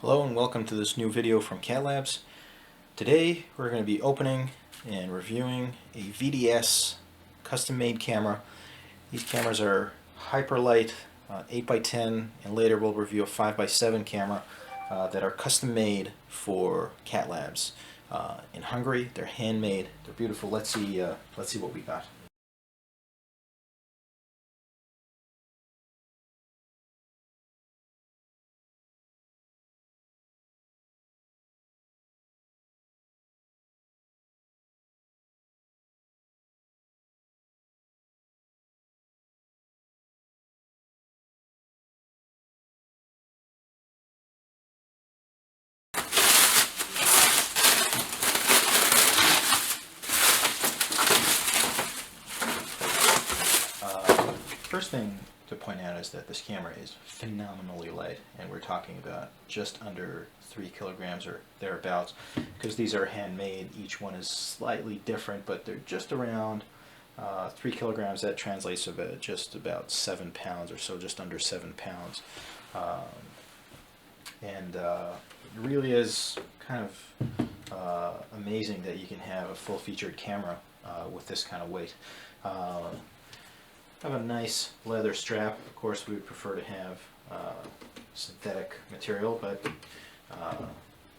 Hello and welcome to this new video from CatLABS. Today we're going to be opening and reviewing a VDS custom-made camera. These cameras are hyper light, 8x10, and later we'll review a 5x7 camera that are custom-made for CatLABS in Hungary. They're handmade. They're beautiful. Let's see what we got. First thing to point out is that this camera is phenomenally light, and we're talking about just under 3 kilograms or thereabouts. Because these are handmade, each one is slightly different, but they're just around 3 kilograms. That translates to just about 7 pounds or so, just under 7 pounds. It really is kind of amazing that you can have a full-featured camera with this kind of weight. Have a nice leather strap. Of course, we would prefer to have synthetic material, but I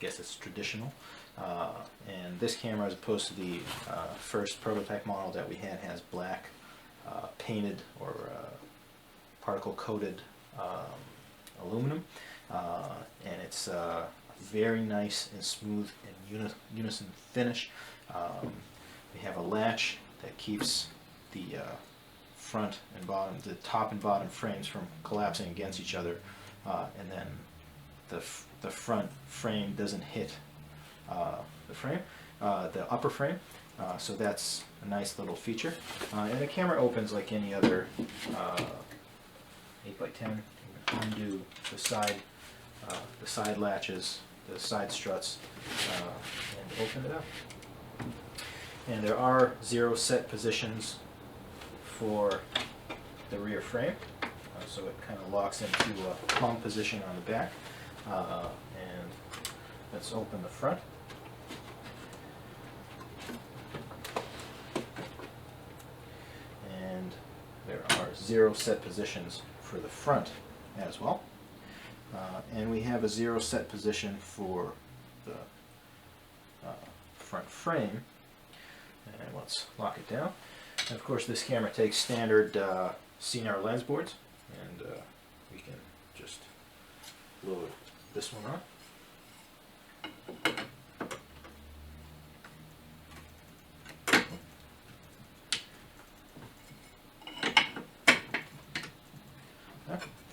guess it's traditional. And this camera, as opposed to the first prototype model that we had, has black painted or particle-coated aluminum, and it's very nice and smooth and unison finish. We have a latch that keeps the front and bottom, the top and bottom frames from collapsing against each other, and then the front frame doesn't hit the upper frame, so that's a nice little feature. And the camera opens like any other 8x10. Undo the side latches, the side struts, and open it up. And there are 0 set positions for the rear frame, so it kind of locks into a palm position on the back. And let's open the front. And there are 0 set positions for the front as well. And we have a 0 set position for the front frame. And let's lock it down. And of course, this camera takes standard CNR lens boards, and we can just load this one on.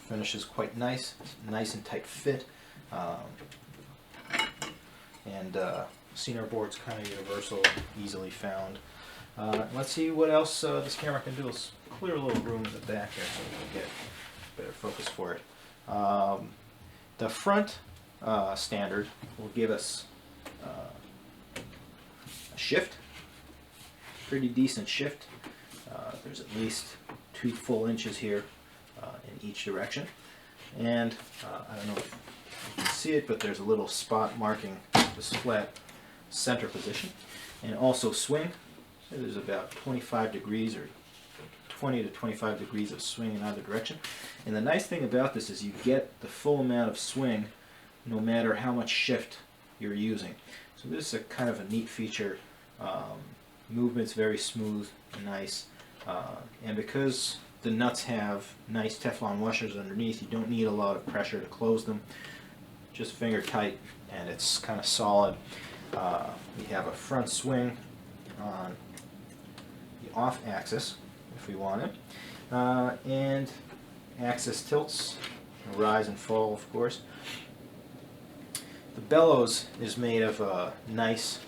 Finish is quite nice, nice and tight fit, and CNR board's kind of universal, easily found. Let's see what else this camera can do. Let's clear a little room in the back here so we can get better focus for it. The front standard will give us a shift, pretty decent shift. There's at least 2 full inches here in each direction. And I don't know if you can see it, but there's a little spot marking this flat center position. And also swing. There's about 25 degrees or 20 to 25 degrees of swing in either direction. And the nice thing about this is you get the full amount of swing no matter how much shift you're using. So this is a kind of a neat feature. Movement's very smooth and nice. And because the nuts have nice Teflon washers underneath, you don't need a lot of pressure to close them. Just finger tight, and it's kind of solid. We have a front swing on the off axis if we want it, and axis tilts, rise and fall, of course. The bellows is made of a nice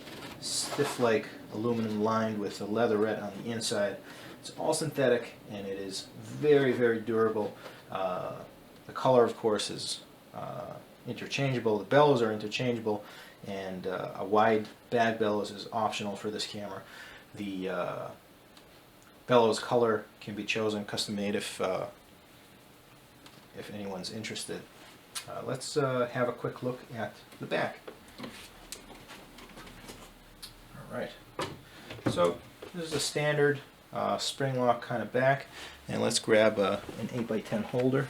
stiff-like aluminum lined with a leatherette on the inside. It's all synthetic, and it is very, very durable. The color, of course, is interchangeable. The bellows are interchangeable, and a wide bag bellows is optional for this camera. The bellows color can be chosen, custom made if anyone's interested. Let's have a quick look at the back. Alright, so this is a standard spring lock kind of back, and let's grab an 8x10 holder.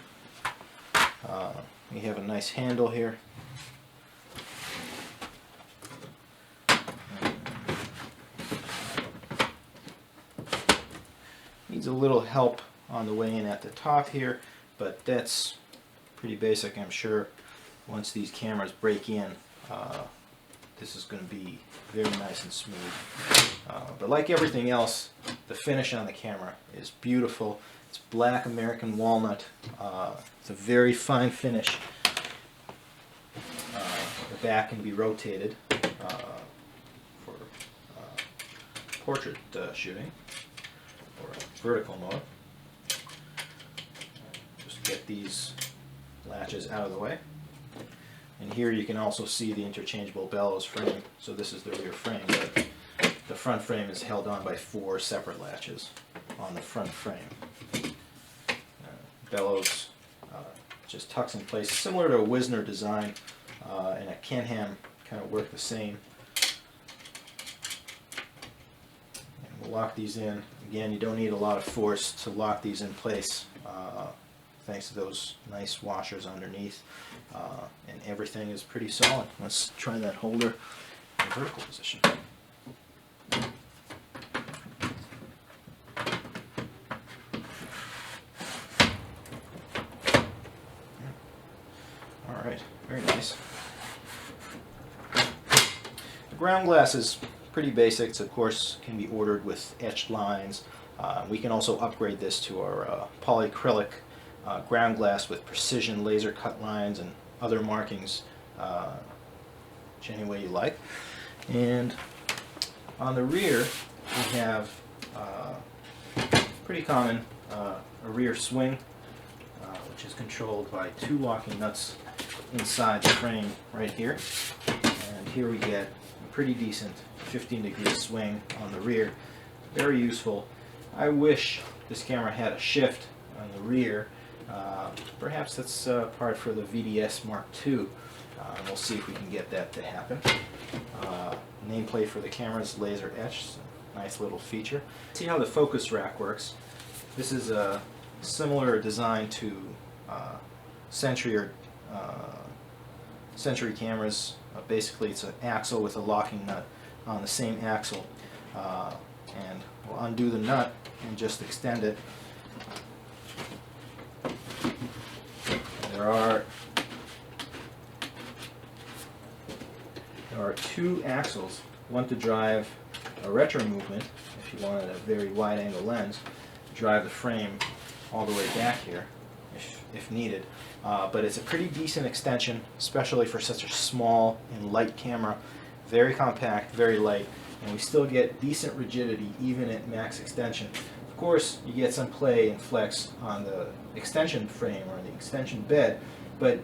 We have a nice handle here. Needs a little help on the way in at the top here, but that's pretty basic. I'm sure once these cameras break in, this is going to be very nice and smooth. But like everything else, the finish on the camera is beautiful. It's black American walnut. It's a very fine finish. The back can be rotated for portrait shooting or vertical mode. Just get these latches out of the way. And here you can also see the interchangeable bellows frame. So this is the rear frame, but the front frame is held on by 4 separate latches on the front frame. Bellows just tucks in place, similar to a Wisner design, and a Can-Ham kind of work the same. And we'll lock these in. Again, you don't need a lot of force to lock these in place, thanks to those nice washers underneath, and everything is pretty solid. Let's try that holder in vertical position. Alright, very nice. The ground glass is pretty basic. It's, of course, can be ordered with etched lines. We can also upgrade this to our polyacrylic ground glass with precision laser cut lines and other markings, any way you like. And on the rear we have pretty common a rear swing, which is controlled by 2 locking nuts inside the frame right here. And here we get a pretty decent 15-degree swing on the rear. Very useful. I wish this camera had a shift on the rear. Perhaps that's part for the VDS Mark II. We'll see if we can get that to happen. Nameplate for the camera is laser etched. Nice little feature. See how the focus rack works. This is a similar design to Century cameras. Basically, it's an axle with a locking nut on the same axle, and we'll undo the nut and just extend it. There are 2 axles, one to drive a retro movement, if you wanted a very wide angle lens, drive the frame all the way back here if needed. But it's a pretty decent extension, especially for such a small and light camera. Very compact, very light, and we still get decent rigidity even at max extension. Of course, you get some play and flex on the extension frame or the extension bed, but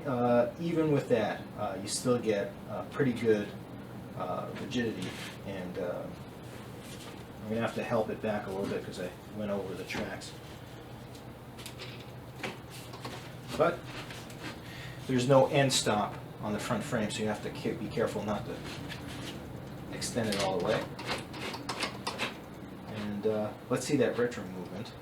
even with that, you still get pretty good rigidity. And I'm going to have to help it back a little bit because I went over the tracks. But there's no end stop on the front frame, so you have to be careful not to extend it all the way. And let's see that retro movement.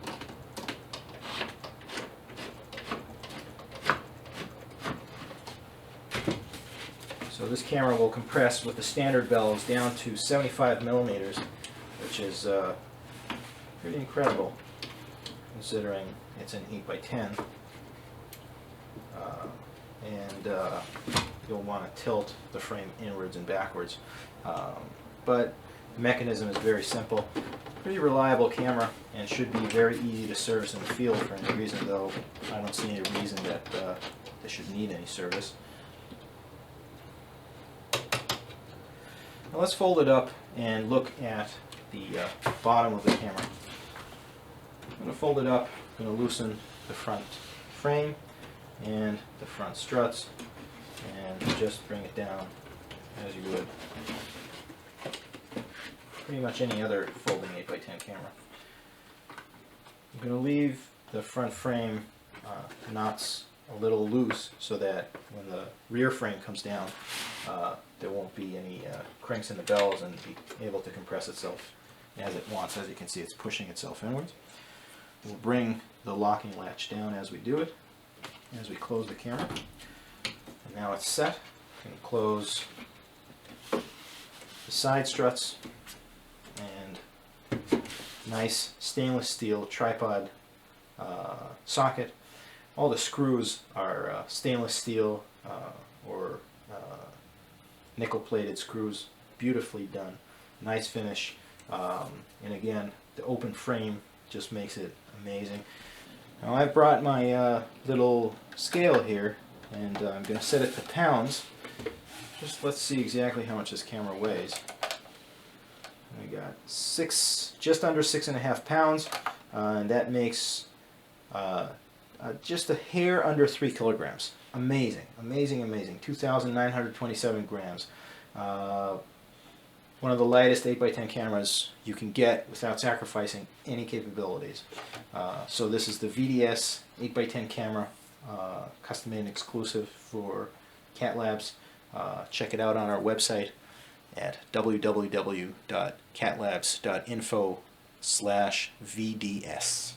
So this camera will compress with the standard bellows down to 75 millimeters, which is pretty incredible considering it's an 8x10. You'll want to tilt the frame inwards and backwards. But the mechanism is very simple. Pretty reliable camera and should be very easy to service in the field for any reason, though I don't see any reason that this should need any service. Now let's fold it up and look at the bottom of the camera. I'm going to fold it up, I'm going to loosen the front frame and the front struts and just bring it down as you would pretty much any other folding 8x10 camera. I'm going to leave the front frame knots a little loose so that when the rear frame comes down, there won't be any cranks in the bells and be able to compress itself as it wants. As you can see, it's pushing itself inwards. We'll bring the locking latch down as we do it, as we close the camera. And now it's set. We can close the side struts, and nice stainless steel tripod socket. All the screws are stainless steel or nickel plated screws, beautifully done, nice finish, and again the open frame just makes it amazing. Now I've brought my little scale here, and I'm going to set it to pounds. Just let's see exactly how much this camera weighs. We got just under 6.5 pounds, and that makes just a hair under 3 kilograms. Amazing, amazing, amazing. 2,927 grams. One of the lightest 8x10 cameras you can get without sacrificing any capabilities. So this is the VDS 8x10 camera, custom made and exclusive for CatLABS. Check it out on our website at www.catlabs.info/VDS.